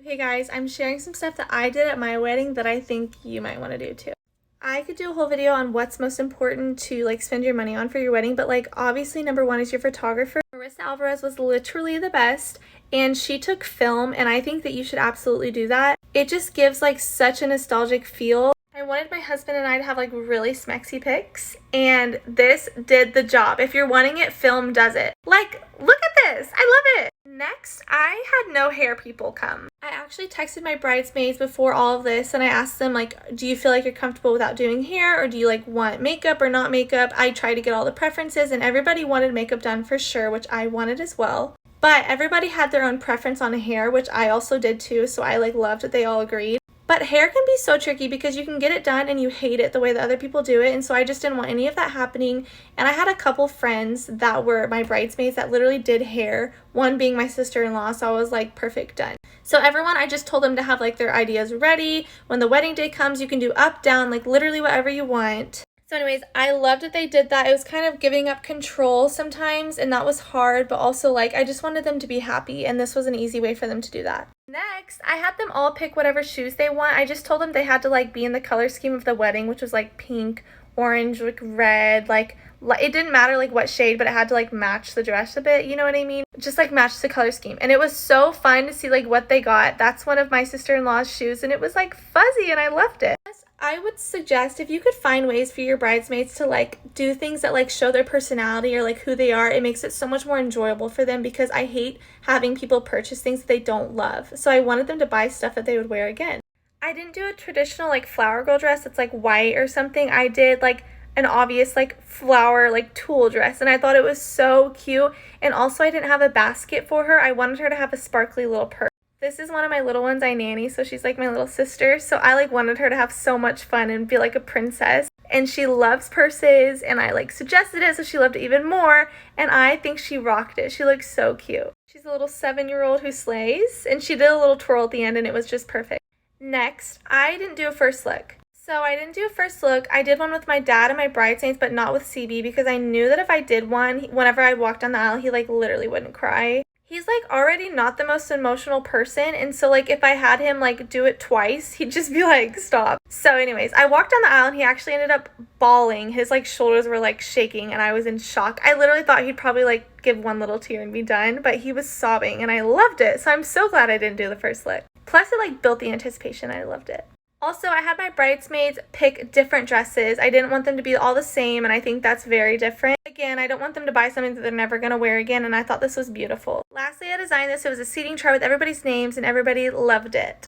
Okay guys, I'm sharing some stuff that I did at my wedding that I think you might want to do too. I could do a whole video on what's most important to like spend your money on for your wedding, but like obviously number one is your photographer. Marissa Alvarez was literally the best, and she took film, and I think that you should absolutely do that. It just gives like such a nostalgic feel. I wanted my husband and I to have like really smexy pics, and this did the job. If you're wanting it, film does it. Like, look at this. I love it. Next, I had no hair people come. I actually texted my bridesmaids before all of this, and I asked them like, do you feel like you're comfortable without doing hair, or do you like want makeup or not makeup? I tried to get all the preferences, and everybody wanted makeup done for sure, which I wanted as well. But everybody had their own preference on hair, which I also did too, so I like loved that they all agreed. But hair can be so tricky because you can get it done and you hate it the way that other people do it, and so I just didn't want any of that happening. And I had a couple friends that were my bridesmaids that literally did hair, one being my sister-in-law, so I was like, perfect, done. So everyone, I just told them to have like their ideas ready. When the wedding day comes, you can do up, down, like literally whatever you want. So anyways, I loved that they did that. It was kind of giving up control sometimes, and that was hard, but also like I just wanted them to be happy, and this was an easy way for them to do that. Next, I had them all pick whatever shoes they want. I just told them they had to like be in the color scheme of the wedding, which was like pink, orange, like red, like it didn't matter like what shade, but it had to like match the dress a bit, you know what I mean? Just like match the color scheme. And it was so fun to see like what they got. That's one of my sister-in-law's shoes, and it was like fuzzy, and I loved it. I would suggest if you could find ways for your bridesmaids to like do things that like show their personality or like who they are, it makes it so much more enjoyable for them, because I hate having people purchase things that they don't love. So I wanted them to buy stuff that they would wear again. I didn't do a traditional like flower girl dress that's like white or something. I did like an obvious like flower like tulle dress, and I thought it was so cute. And also I didn't have a basket for her. I wanted her to have a sparkly little purse. This is one of my little ones I nanny, so she's like my little sister. So I like wanted her to have so much fun and be like a princess. And she loves purses, and I like suggested it, so she loved it even more. And I think she rocked it. She looks so cute. She's a little 7-year-old who slays, and she did a little twirl at the end, and it was just perfect. Next, I didn't do a first look. So I didn't do a first look. I did one with my dad and my bridesmaids, but not with CB, because I knew that if I did one, whenever I walked down the aisle, he like literally wouldn't cry. He's like already not the most emotional person, and so like if I had him like do it twice, he'd just be like, stop. So anyways, I walked down the aisle and he actually ended up bawling. His like shoulders were like shaking, and I was in shock. I literally thought he'd probably like give one little tear and be done, but he was sobbing, and I loved it. So I'm so glad I didn't do the first look. Plus it like built the anticipation. I loved it. Also, I had my bridesmaids pick different dresses. I didn't want them to be all the same, and I think that's very different. Again, I don't want them to buy something that they're never going to wear again, and I thought this was beautiful. Lastly, I designed this. It was a seating chart with everybody's names, and everybody loved it.